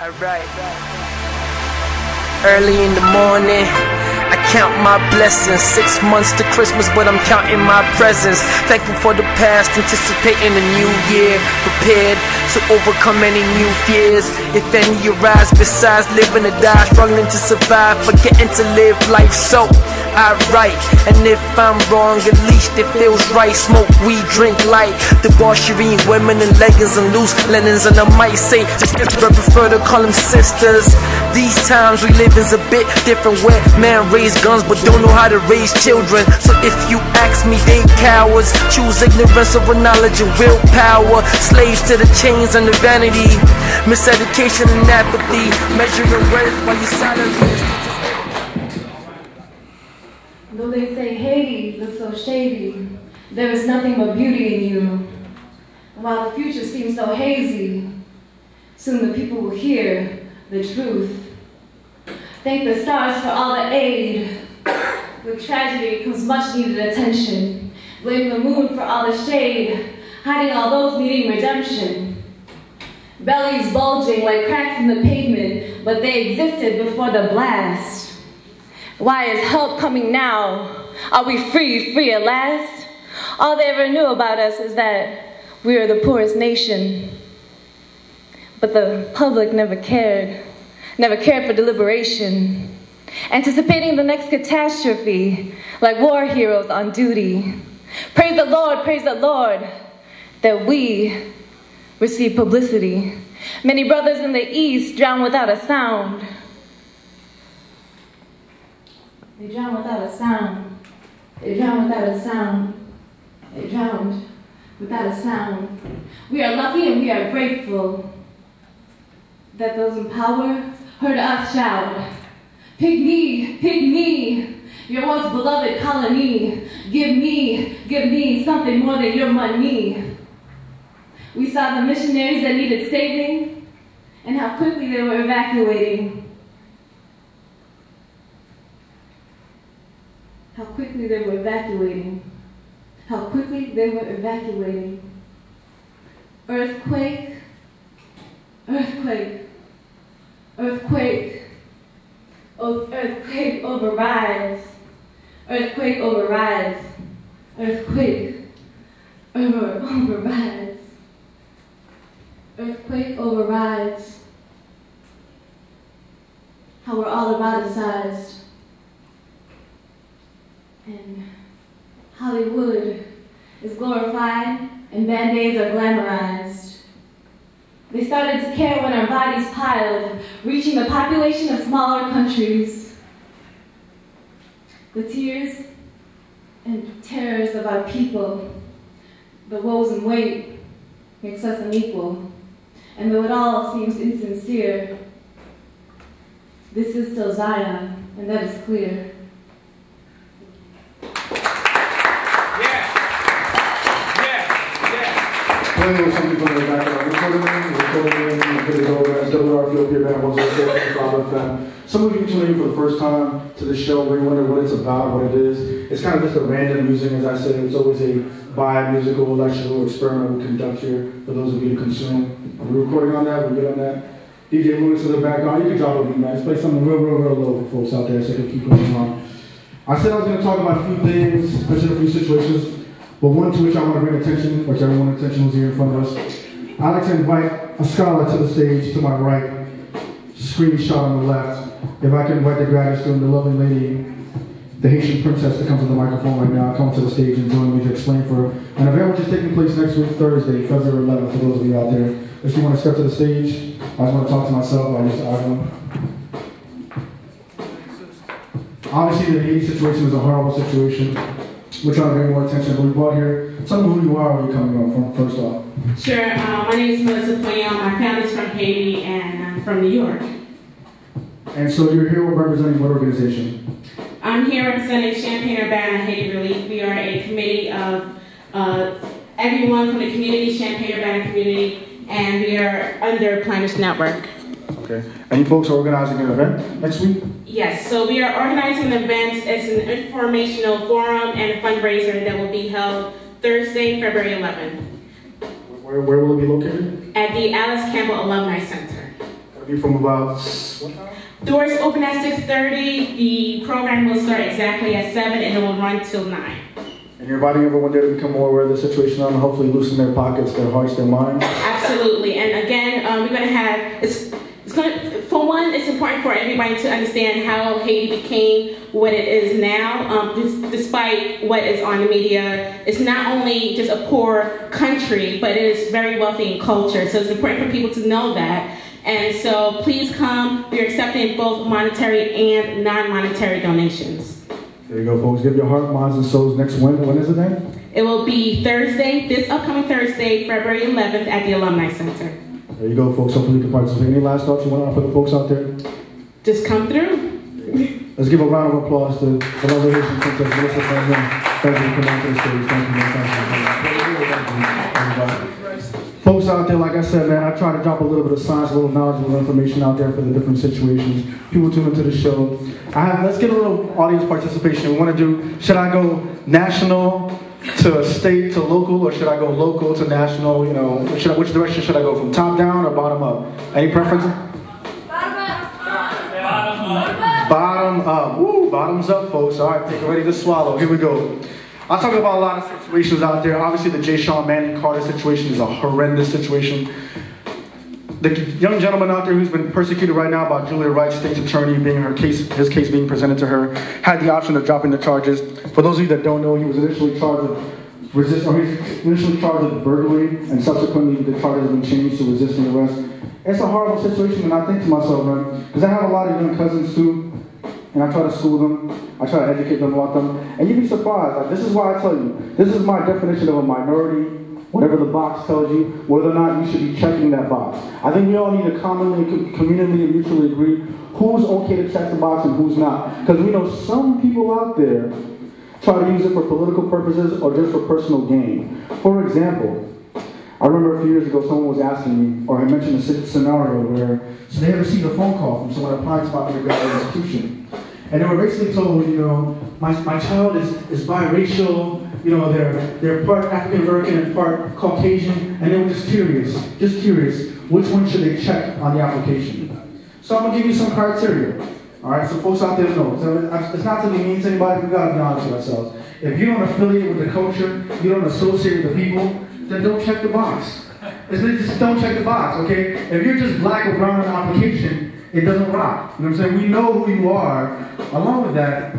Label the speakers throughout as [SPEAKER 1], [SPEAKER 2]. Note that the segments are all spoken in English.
[SPEAKER 1] Alright. Early in the morning, I count my blessings. 6 months to Christmas, but I'm counting my presents. Thankful for the past, anticipating a new year. Prepared to overcome any new fears. If any arise besides living or die, struggling to survive, forgetting to live life. So I write, and if I'm wrong, at least it feels right. Smoke weed, drink light, debauchery, women in leggings and loose linens. And I might say, I prefer to call them sisters. These times we live is a bit different, where man raise guns but don't know how to raise children. So if you ask me, they cowards. Choose ignorance over knowledge and willpower. Slaves to the chains and the vanity, miseducation and apathy. Measuring worth while you silently.
[SPEAKER 2] Though they say Haiti looks so shady, there is nothing but beauty in you. And while the future seems so hazy, soon the people will hear the truth. Thank the stars for all the aid. With tragedy comes much needed attention. Blame the moon for all the shade, hiding all those needing redemption. Bellies bulging like cracks in the pavement, but they existed before the blast. Why is help coming now? Are we free at last? All they ever knew about us is that we are the poorest nation. But the public never cared for deliberation, anticipating the next catastrophe like war heroes on duty. Praise the Lord, that we receive publicity. Many brothers in the East drown without a sound. They drown without a sound. They drown without a sound. They drowned without a sound. We are lucky and we are grateful that those in power heard us shout, pick me, your once beloved colony. Give me something more than your money. We saw the missionaries that needed saving and how quickly they were evacuating. How quickly they were evacuating. How quickly they were evacuating. Earthquake, earthquake, earthquake. Oh, earthquake overrides. Earthquake overrides. Earthquake overrides. Earthquake overrides. How we're all eroticized. And Hollywood is glorified and band-aids are glamorized. They started to care when our bodies piled, reaching the population of smaller countries. The tears and terrors of our people, the woes and weight, makes us unequal. And though it all seems insincere, this is still Zion, and that is clear.
[SPEAKER 3] Playing with something from the background. Recording, put it over as WRFLP band 106.5 FM. Some of you tuning in for the first time to the show, we wonder what it's about, what it is. It's kind of just a random music, as I said. It's always a bi-musical, lectural experiment we conduct here for those of you to consume. Are we recording on that? We're good on that? DJ Luniks in the background. You can drop a beat, man. Let's play something real low for folks out there so they can keep going on. I said I was going to talk about a few things, mention a few situations. But one to which I want to bring attention, which everyone's attention was here in front of us. I'd like to invite a scholar to the stage to my right, screen shot on the left. If I can invite the graduate student, the lovely lady, the Haitian princess, to come to the microphone right now, come to the stage and join me to explain for her an event which is taking place next week, Thursday, February 11th, for those of you out there. If you want to step to the stage, I just want to talk to myself, I just Obviously, the Haiti situation is a horrible situation. We're trying to bring more attention, but we brought here. Tell me who you are, where you're coming from, first off.
[SPEAKER 4] Sure. My name is Melissa Pognon. My family's from Haiti, and I'm from New York.
[SPEAKER 3] And so you're here representing what organization?
[SPEAKER 4] I'm here representing Champaign Urbana Haiti Relief. We are a committee of everyone from the community, Champaign Urbana community, and we are under Planners Network.
[SPEAKER 3] Okay. And you folks are organizing an event next week?
[SPEAKER 4] Yes, so we are organizing an event. It's an informational forum and a fundraiser that will be held Thursday, February 11th.
[SPEAKER 3] Where will it be located?
[SPEAKER 4] At the Alice Campbell Alumni Center.
[SPEAKER 3] It'll be from about what time?
[SPEAKER 4] Doors open at 6:30. The program will start exactly at 7 and it will run till 9.
[SPEAKER 3] And you're inviting everyone there to become more aware of the situation and hopefully loosen their pockets, their hearts, their minds?
[SPEAKER 4] Absolutely. And again, we're going to have, for one, it's important for everybody to understand how Haiti became what it is now. Despite what is on the media, it's not only just a poor country, but it is very wealthy in culture. So it's important for people to know that. And so please come. We're accepting both monetary and non-monetary donations.
[SPEAKER 3] There you go, folks. Give your heart, minds, and souls next Wednesday. When is it then?
[SPEAKER 4] It will be Thursday, this upcoming Thursday, February 11th at the Alumni Center.
[SPEAKER 3] There you go, folks. Hopefully you can participate. Any last thoughts you want to offer the folks out there?
[SPEAKER 4] Just come through.
[SPEAKER 3] Let's give a round of applause to the lovely Haitian princess, Melissa Pognon. Thank you for coming to the stage. Thank you, man. Folks out there, like I said, man, I try to drop a little bit of science, a little knowledge, a little information out there for the different situations. People tune into the show. Let's get a little audience participation. We want to do, should I go national to state to local, or should I go local to national? You know, which direction should I go, from top down or bottom up? Any preferences? Bottom up. Woo, bottoms up, folks. All right, get ready to swallow. Here we go. I'll talk about a lot of situations out there. Obviously, the J. Sean Manning Carter situation is a horrendous situation. The young gentleman out there who's been persecuted right now by Julia Wright, state's attorney, being his case being presented to her, had the option of dropping the charges. For those of you that don't know, he was initially charged with burglary, and subsequently the charges have been changed to resisting arrest. It's a horrible situation, and I think to myself, man, because I have a lot of young cousins too, and I try to school them, I try to educate them about them, and you'd be surprised. Like, this is why I tell you, this is my definition of a minority. Whatever the box tells you, whether or not you should be checking that box. I think we all need to commonly, communally, and mutually agree who's okay to check the box and who's not. Because we know some people out there try to use it for political purposes or just for personal gain. For example, I remember a few years ago someone was asking me, or I mentioned a scenario where, so they had received a phone call from someone applying to my undergraduate institution. And they were basically told, you know, my child is biracial, you know, they're part African American and part Caucasian, and they were just curious, which one should they check on the application? So I'm gonna give you some criteria. All right, so folks out there know. So it's not to be mean to anybody, we gotta be honest with ourselves. If you don't affiliate with the culture, you don't associate with the people, then don't check the box. Just don't check the box, okay? If you're just black or brown on the application, it doesn't rock. You know what I'm saying? We know who you are. Along with that,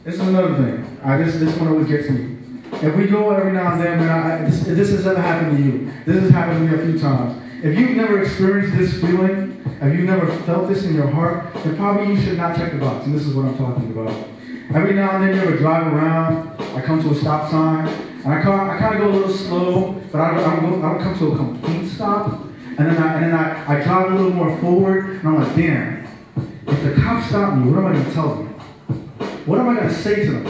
[SPEAKER 3] this is another thing. This one always gets me. If we go every now and then, man, this has ever happened to you. This has happened to me a few times. If you've never experienced this feeling, if you've never felt this in your heart, then probably you should not check the box. And this is what I'm talking about. Every now and then, you ever drive around, I come to a stop sign, and I kind of go a little slow, but I don't come to a complete stop. And then I drive a little more forward, and I'm like, damn, if the cops stop me, what am I going to tell them? What am I going to say to them?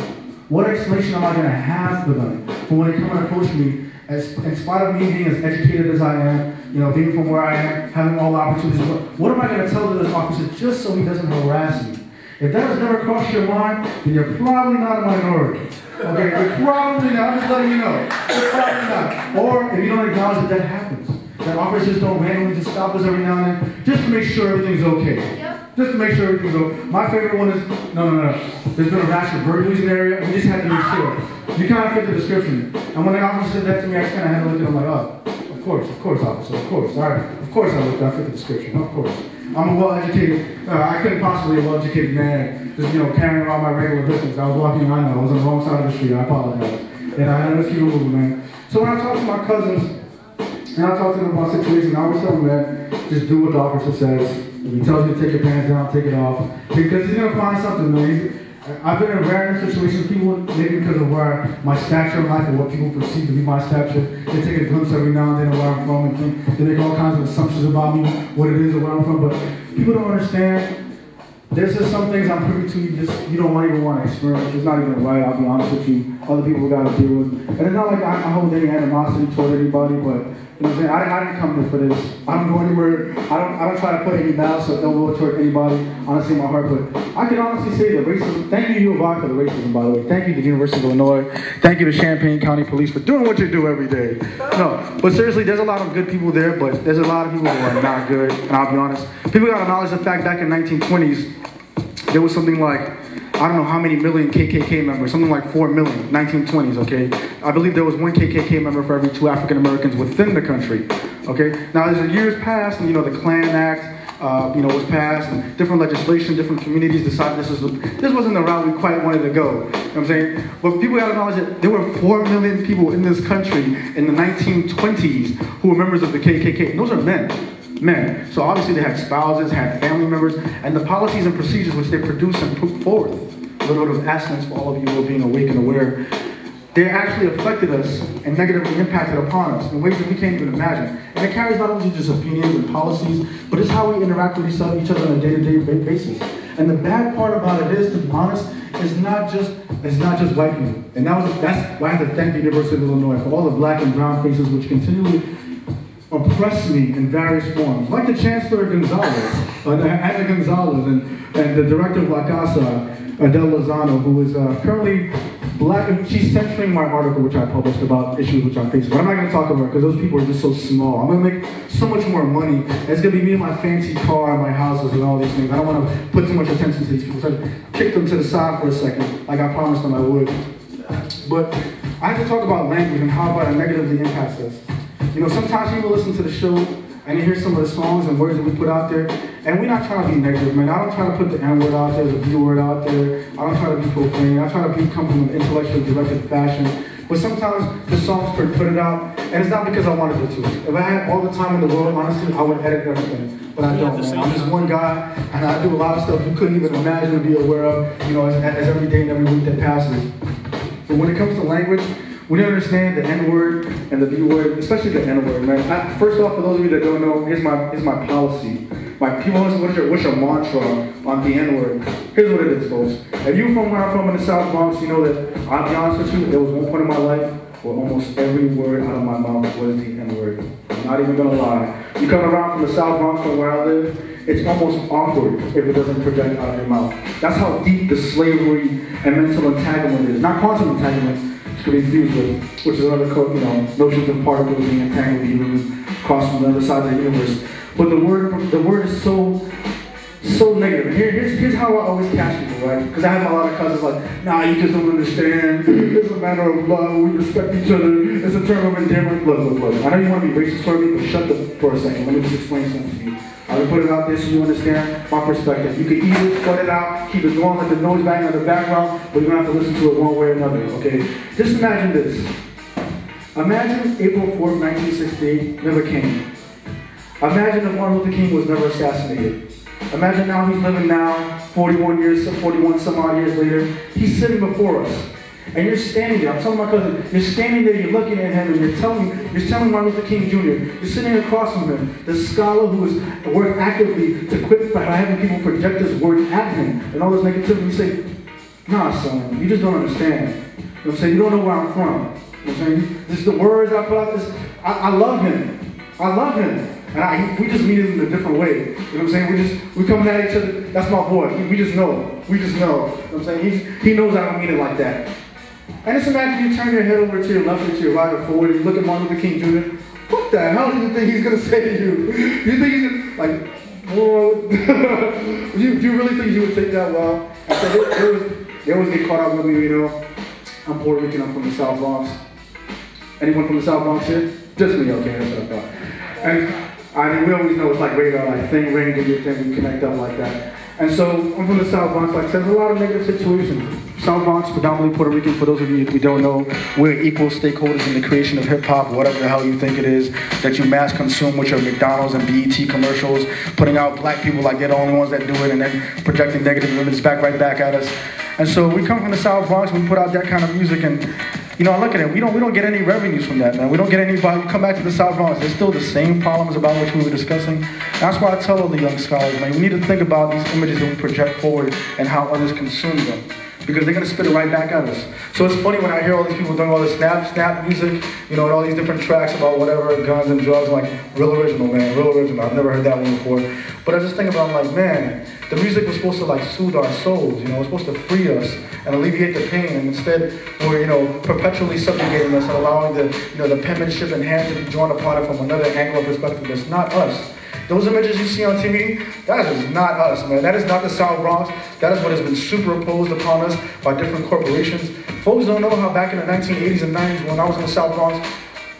[SPEAKER 3] What explanation am I going to have for them for when they come and approach me, in spite of me being as educated as I am, you know, being from where I am, having all the opportunities, what am I going to tell to this officer just so he doesn't harass me? If that has never crossed your mind, then you're probably not a minority. Okay, you're probably not, I'm just letting you know. You're probably not. Or if you don't acknowledge that happens. That officers don't randomly just stop us every now and then, just to make sure everything's okay. Yep. Just to make sure everything's okay. My favorite one is, no. There's been a rash of burglaries in the area, and we just had to make sure. You kind of fit the description. And when the officer said that to me, I kind of had to look at him like, oh, of course, officer, of course. All right, of course I fit the description, of course. I'm a well-educated, I couldn't possibly be a well-educated man, just, you know, carrying around my regular business. I was walking, I know, I was on the wrong side of the street, I apologize. And I had to keep it moving, man. So when I talk to my cousins, and I talk to them about situations, I always tell them that just do what the officer says. If he tells you to take your pants down, take it off. Because he's going to find something, man. I've been in random situations, people, maybe because of where my stature in life or what people perceive to be my stature, they take a glimpse every now and then of where I'm from and think, they make all kinds of assumptions about me, what it is or where I'm from. But people don't understand. There's just some things I'm privy to you don't even want to experience. It's not even right, I'll be honest with you. Other people got to deal with. And it's not like I hold any animosity toward anybody, but You know what I'm saying? I didn't come here for this. I don't go anywhere. I don't try to put any malice or ill will toward anybody, honestly, in my heart. But I can honestly say that racism, thank you, U of I, for the racism, by the way. Thank you to the University of Illinois. Thank you to Champaign County Police for doing what you do every day. No, but seriously, there's a lot of good people there, but there's a lot of people who are not good, and I'll be honest. People got to acknowledge the fact back in 1920s, there was something like, I don't know how many million KKK members, something like 4 million, 1920s, okay? I believe there was one KKK member for every 2 African Americans within the country, okay? Now, as the years passed, and the Klan Act, was passed, and different legislation, different communities decided this wasn't the route we quite wanted to go. You know what I'm saying? But people gotta acknowledge that there were 4 million people in this country in the 1920s who were members of the KKK, and those are men. So obviously they had spouses, had family members, and the policies and procedures which they produced and put forth, a little bit of abstinence for all of you who are being awake and aware, they actually affected us and negatively impacted upon us in ways that we can't even imagine. And it carries not only just opinions and policies, but it's how we interact with each other on a day-to-day basis. And the bad part about it is, to be honest, it's not just white people. And that's why I have to thank the University of Illinois for all the black and brown faces which continually oppress me in various forms. Like the Chancellor Gonzalez, Anna Gonzalez, and the director of La Casa, Adele Lozano, who is currently black. She's censoring my article which I published about issues which I face. But I'm not going to talk about her because those people are just so small. I'm going to make so much more money. And it's going to be me and my fancy car and my houses and all these things. I don't want to put too much attention to these people. So I kick them to the side for a second, like I promised them I would. But I have to talk about language and how it negatively impacts us. Sometimes people listen to the show and you hear some of the songs and words that we put out there, and we're not trying to be negative, man. I don't try to put the N-word out there, the B-word out there. I don't try to be profane. I try to come from an intellectually directed fashion. But sometimes the songs put it out, and it's not because I wanted it to. If I had all the time in the world, honestly, I would edit everything. But I don't, man. I'm just one guy, and I do a lot of stuff you couldn't even imagine or be aware of, as every day and every week that passes. But when it comes to language, we don't understand the N-word and the B-word, especially the N-word, man. First off, for those of you that don't know, here's my policy. People ask, what's your mantra on the N-word? Here's what it is, folks. If you're from where I'm from in the South Bronx, you know that, I'll be honest with you, there was one point in my life where almost every word out of my mouth was the N-word. I'm not even gonna lie. You come around from the South Bronx from where I live, it's almost awkward if it doesn't project out of your mouth. That's how deep the slavery and mental entanglement is. Not quantum entanglement, to be fused with, which is another notions of particles being entangled even across from the other side of the universe. But the word is so negative. And here's how I always catch people, right? Because I have a lot of cousins like, nah, you just don't understand. It's a matter of love. We respect each other. It's a term of endearment. Look. I know you want to be racist for me, but shut up for a second. Let me just explain something to you. I will put it out there so you understand my perspective. You can either cut it out, keep it going, let the noise bang in the background, but you're going to have to listen to it one way or another, okay? Just imagine this. Imagine April 4th, 1968 never came. Imagine if Martin Luther King was never assassinated. Imagine now he's living now, 41 some odd years later. He's sitting before us. And you're standing there. I'm telling my cousin, you're standing there, you're looking at him, and you're telling Martin Luther King Jr., you're sitting across from him, the scholar who has worked actively to quit by having people project this word at him and all this negativity. You say, nah, son, you just don't understand. You know what I'm saying? You don't know where I'm from. You know what I'm saying? This is the words I put out. I love him. I love him. And we just meet him in a different way. You know what I'm saying? We coming at each other. That's my boy. We just know. We just know. You know what I'm saying? He knows I don't mean it like that. And just imagine you turn your head over to your left or to your right or forward and you look at Martin Luther King Jr. What the hell do you think he's going to say to you? You think he's going to, like, whoa. do you really think he would take that well? I said, they always get caught up with me, I'm Puerto Rican, I'm from the South Bronx. Anyone from the South Bronx here? Just me, okay, that's what I thought. And we always know it's like radar, like thing, ring, do your thing, we connect up like that. And so, I'm from the South Bronx, like I said, there's a lot of negative situations. South Bronx, predominantly Puerto Rican, for those of you who don't know, we're equal stakeholders in the creation of hip-hop, whatever the hell you think it is, that you mass consume with your McDonald's and BET commercials, putting out black people like they're the only ones that do it, and then projecting negative images right back at us. And so we come from the South Bronx, we put out that kind of music, and I look at it, we don't get any revenues from that, man. We don't get anybody. You come back to the South Bronx, there's still the same problems about which we were discussing. That's why I tell all the young scholars, man, we need to think about these images that we project forward and how others consume them. because they're going to spit it right back at us. So it's funny when I hear all these people doing all this snap music, you know, and all these different tracks about whatever, guns and drugs, like, real original, man, real original. I've never heard that one before. But I just think about, like, man, the music was supposed to, like, soothe our souls, you know, it was supposed to free us and alleviate the pain, and instead we're, you know, perpetually subjugating us and allowing the, you know, the penmanship and hand to be drawn upon it from another angle of perspective. It's not us. Those images you see on TV, that is not us, man. That is not the South Bronx. That is what has been superimposed upon us by different corporations. Folks don't know how back in the 1980s and 90s when I was in the South Bronx,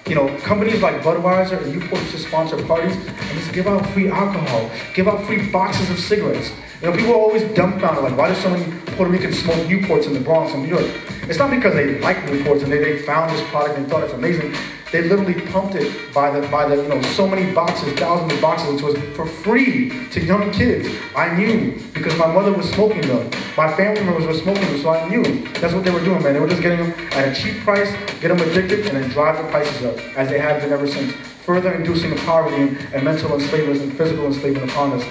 [SPEAKER 3] you know, companies like Budweiser and Newport used to sponsor parties and just give out free alcohol, give out free boxes of cigarettes. You know, people are always dumbfounded, like, why do so many Puerto Ricans smoke Newports in the Bronx and New York? It's not because they like Newports and they found this product and thought it's amazing. They literally pumped it by the you know, so many boxes, thousands of boxes, which was for free to young kids. I knew because my mother was smoking them. My family members were smoking them, so I knew. That's what they were doing, man. They were just getting them at a cheap price, get them addicted, and then drive the prices up, as they have been ever since, further inducing the poverty and mental enslavement and physical enslavement upon us.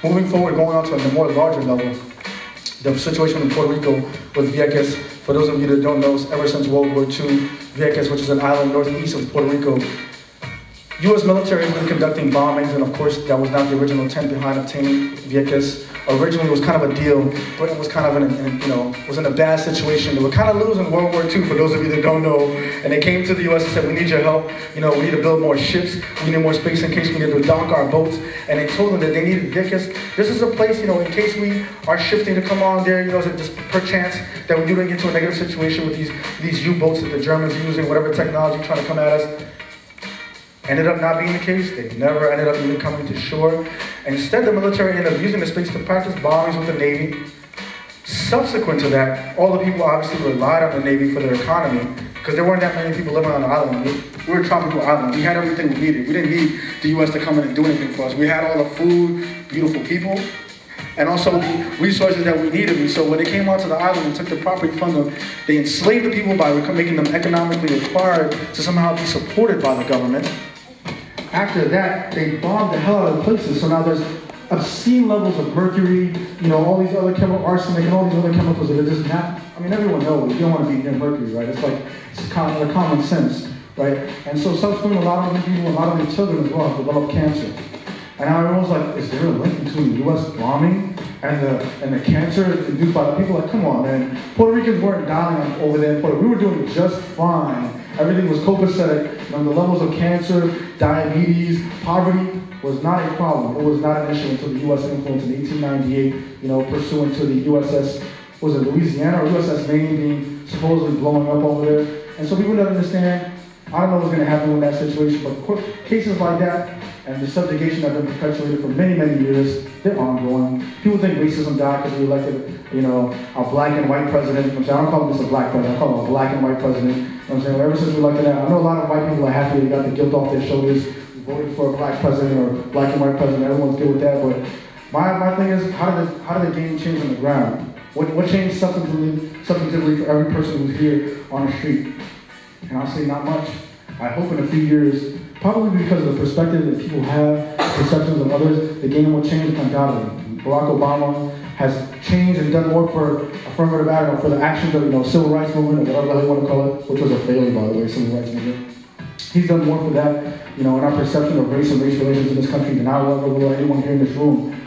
[SPEAKER 3] Moving forward, going on to a more larger level, the situation in Puerto Rico with Vieques. For those of you that don't know, ever since World War II, Vieques, which is an island northeast of Puerto Rico, U.S. military has been conducting bombings, and of course, that was not the original intent behind obtaining Vieques. Originally, it was kind of a deal. Britain was kind of was in a bad situation. They were kind of losing World War II, for those of you that don't know. And they came to the U.S. and said, we need your help. You know, we need to build more ships. We need more space in case we need to dock our boats. And they told them that they needed Vieques. This is a place, you know, in case we are shifting to come on there, you know, just perchance that we do get into a negative situation with these U-boats that the Germans are using, whatever technology trying to come at us. Ended up not being the case. They never ended up even coming to shore. Instead, the military ended up using the space to practice bombings with the Navy. Subsequent to that, all the people obviously relied on the Navy for their economy because there weren't that many people living on the island. We were a tropical island. We had everything we needed. We didn't need the U.S. to come in and do anything for us. We had all the food, beautiful people, and also the resources that we needed. And so when they came onto the island and took the property from them, they enslaved the people by making them economically required to somehow be supported by the government. After that, they bombed the hell out of the places. So now there's obscene levels of mercury, you know, all these other arsenic and all these other chemicals that are just not, I mean, everyone knows you don't want to be near mercury, right? It's like, it's common sense, right? And so subsequently, a lot of the people, a lot of the children as well have developed cancer. And I was like, is there a link between the U.S. bombing and the cancer induced by the people? Like, come on, man. Puerto Ricans weren't dying over there in Puerto Rico. We were doing just fine. Everything was copacetic. You know, the levels of cancer, diabetes, poverty was not a problem. It was not an issue until the U.S. influence in 1898, you know, pursuant to the USS, was it Louisiana or USS Maine being supposedly blowing up over there. And so people didn't understand. I don't know what's going to happen in that situation, but cases like that and the subjugation that have been perpetuated for many, many years, they're ongoing. People think racism died because we elected, you know, a black and white president. I don't call this a black president, I call him a black and white president. You know what I'm saying? Well, ever since we elected that, I know a lot of white people are happy they got the guilt off their shoulders, voted for a black president or black and white president. Everyone's good with that, but my thing is, how did the game change on the ground? What changed substantively for every person who's here on the street? And I'll say not much. I hope in a few years, probably because of the perspective that people have, perceptions of others, the game will change undoubtedly. Barack Obama has changed and done more for affirmative action, for the actions of, you know, civil rights movement, or whatever you want to call it, which was a failure, by the way, civil rights movement. He's done more for that, you know, in our perception of race and race relations in this country than I will anyone here in this room.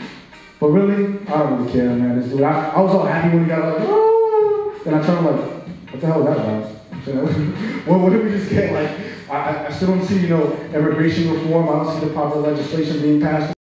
[SPEAKER 3] But really, I don't really care, man. This dude, I was all happy when he got like, oh! Then I turned like, what the hell was that about? What did we just get? Like, I still don't see, you know, immigration reform. I don't see the proper legislation being passed.